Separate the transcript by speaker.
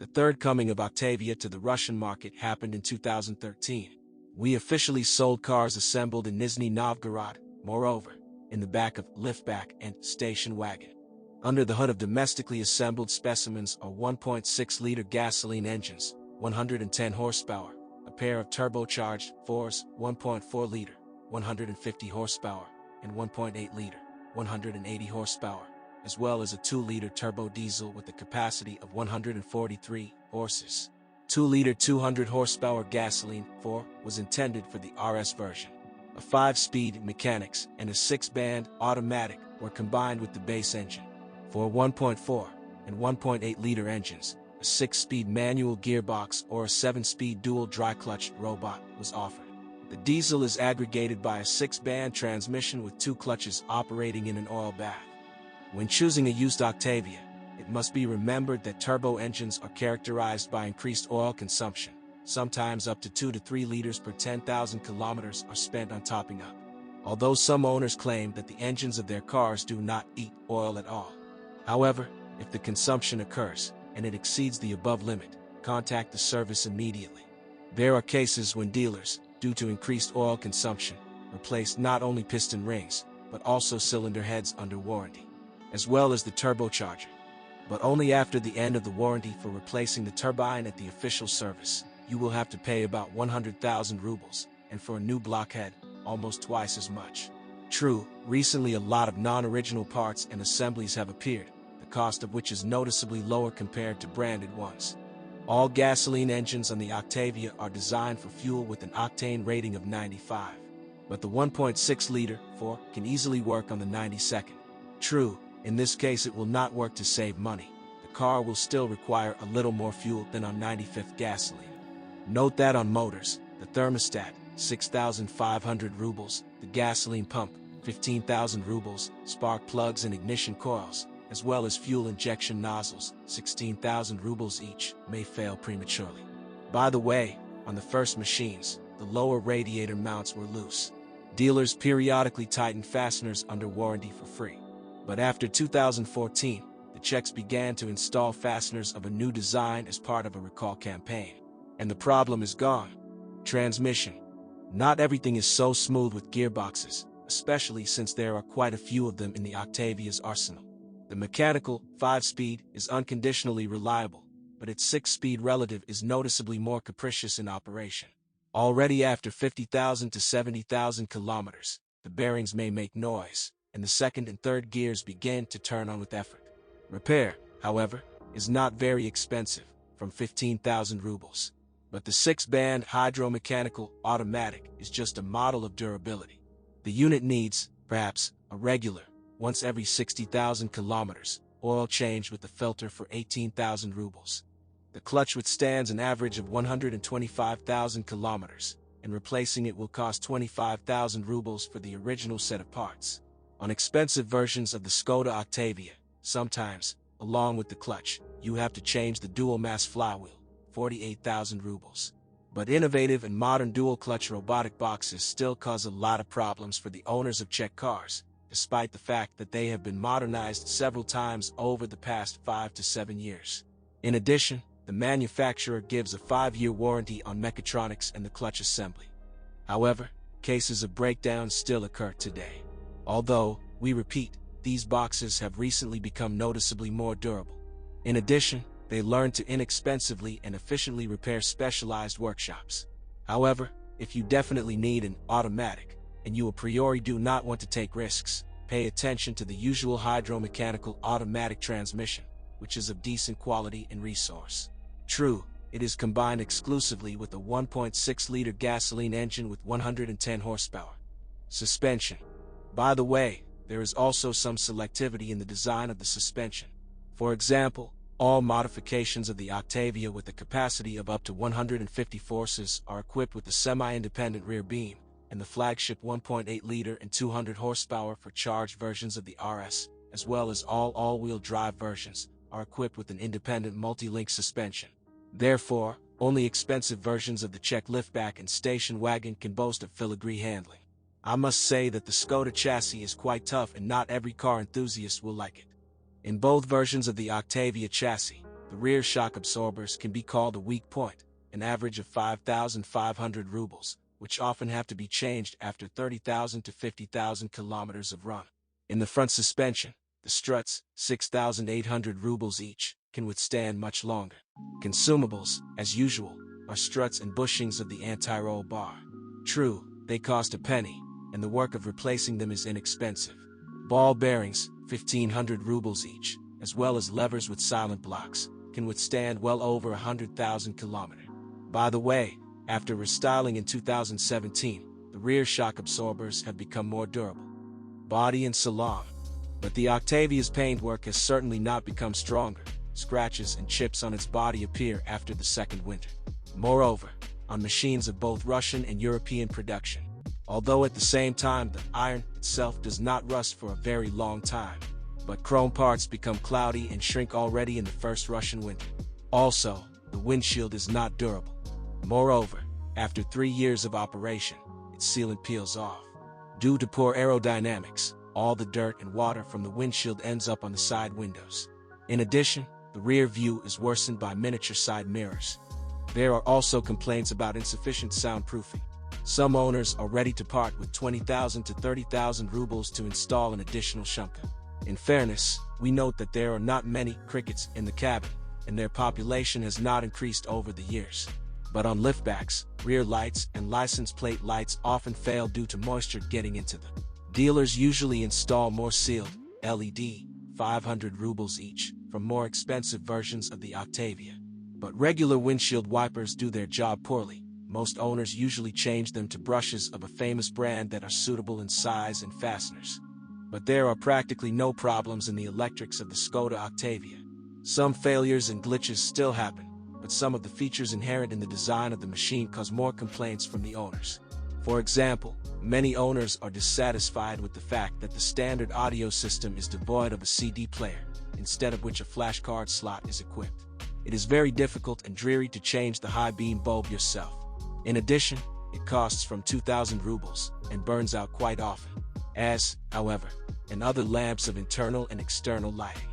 Speaker 1: The third coming of Octavia to the Russian market happened in 2013. We officially sold cars assembled in Nizhny Novgorod, moreover, in the back of liftback and station wagon. Under the hood of domestically assembled specimens are 1.6-liter gasoline engines, 110 horsepower, a pair of turbocharged 4s, 1.4-liter, 150 horsepower, and 1.8-liter, 180 horsepower, as well as a 2-liter turbo diesel with a capacity of 143 horses. 2-liter 200 horsepower gasoline 4 was intended for the RS version. A 5-speed mechanics and a 6-band automatic were combined with the base engine. For 1.4 and 1.8-liter engines, a 6-speed manual gearbox or a 7-speed dual dry-clutched robot was offered. The diesel is aggregated by a 6-band transmission with 2 clutches operating in an oil bath. When choosing a used Octavia, it must be remembered that turbo engines are characterized by increased oil consumption. Sometimes up to 2 to 3 liters per 10,000 kilometers are spent on topping up. Although some owners claim that the engines of their cars do not eat oil at all. However, if the consumption occurs, and it exceeds the above limit, contact the service immediately. There are cases when dealers, due to increased oil consumption, replace not only piston rings, but also cylinder heads under warranty, as well as the turbocharger, but only after the end of the warranty. For replacing the turbine at the official service, you will have to pay about 100,000 rubles, and for a new blockhead, almost twice as much. True, recently a lot of non-original parts and assemblies have appeared, the cost of which is noticeably lower compared to branded ones. All gasoline engines on the Octavia are designed for fuel with an octane rating of 95, but the 1.6-liter 4 can easily work on the 92nd. True, in this case it will not work to save money. The car will still require a little more fuel than on 95th gasoline. Note that on motors, the thermostat, 6,500 rubles, the gasoline pump, 15,000 rubles, spark plugs and ignition coils, as well as fuel injection nozzles, 16,000 rubles each, may fail prematurely. By the way, on the first machines, the lower radiator mounts were loose. Dealers periodically tightened fasteners under warranty for free. But after 2014, the Czechs began to install fasteners of a new design as part of a recall campaign. And the problem is gone. Transmission. Not everything is so smooth with gearboxes, especially since there are quite a few of them in the Octavia's arsenal. The mechanical 5-speed is unconditionally reliable, but its 6-speed relative is noticeably more capricious in operation. Already after 50,000 to 70,000 kilometers, the bearings may make noise, and the second and third gears begin to turn on with effort. Repair, however, is not very expensive, from 15,000 rubles. But the 6-band hydromechanical automatic is just a model of durability. The unit needs, perhaps, a regular, once every 60,000 kilometers, oil change with the filter for 18,000 rubles. The clutch withstands an average of 125,000 kilometers, and replacing it will cost 25,000 rubles for the original set of parts. On expensive versions of the Skoda Octavia, sometimes, along with the clutch, you have to change the dual-mass flywheel, 48,000 rubles. But innovative and modern dual-clutch robotic boxes still cause a lot of problems for the owners of Czech cars, despite the fact that they have been modernized several times over the past 5 to 7 years. In addition, the manufacturer gives a 5-year warranty on mechatronics and the clutch assembly. However, cases of breakdowns still occur today. Although, we repeat, these boxes have recently become noticeably more durable. In addition, they learn to inexpensively and efficiently repair specialized workshops. However, if you definitely need an automatic, and you a priori do not want to take risks, pay attention to the usual hydromechanical automatic transmission, which is of decent quality and resource. True, it is combined exclusively with a 1.6-liter gasoline engine with 110 horsepower. Suspension. By the way, there is also some selectivity in the design of the suspension. For example, all modifications of the Octavia with a capacity of up to 150 forces are equipped with a semi-independent rear beam, and the flagship 1.8-liter and 200 horsepower for charged versions of the RS, as well as all all-wheel drive versions, are equipped with an independent multi-link suspension. Therefore, only expensive versions of the Czech liftback and station wagon can boast of filigree handling. I must say that the Skoda chassis is quite tough and not every car enthusiast will like it. In both versions of the Octavia chassis, the rear shock absorbers can be called a weak point, an average of 5,500 rubles, which often have to be changed after 30,000 to 50,000 kilometers of run. In the front suspension, the struts, 6,800 rubles each, can withstand much longer. Consumables, as usual, are struts and bushings of the anti-roll bar. True, they cost a penny, and the work of replacing them is inexpensive. Ball bearings, 1,500 rubles each, as well as levers with silent blocks, can withstand well over 100,000 kilometers. By the way, after restyling in 2017, the rear shock absorbers have become more durable. Body and salon. But the Octavia's paintwork has certainly not become stronger. Scratches and chips on its body appear after the second winter. Moreover, on machines of both Russian and European production, although at the same time the iron itself does not rust for a very long time, but chrome parts become cloudy and shrink already in the first Russian winter. Also, the windshield is not durable. Moreover, after 3 years of operation, its sealant peels off. Due to poor aerodynamics, all the dirt and water from the windshield ends up on the side windows. In addition, the rear view is worsened by miniature side mirrors. There are also complaints about insufficient soundproofing. Some owners are ready to part with 20,000 to 30,000 rubles to install an additional shumka. In fairness, we note that there are not many crickets in the cabin, and their population has not increased over the years. But on liftbacks, rear lights and license plate lights often fail due to moisture getting into them. Dealers usually install more sealed LED, 500 rubles each, from more expensive versions of the Octavia. But regular windshield wipers do their job poorly. Most owners usually change them to brushes of a famous brand that are suitable in size and fasteners. But there are practically no problems in the electrics of the Skoda Octavia. Some failures and glitches still happen, but some of the features inherent in the design of the machine cause more complaints from the owners. For example, many owners are dissatisfied with the fact that the standard audio system is devoid of a CD player, instead of which a flashcard slot is equipped. It is very difficult and dreary to change the high beam bulb yourself. In addition, it costs from 2,000 rubles and burns out quite often, as, however, in other lamps of internal and external lighting.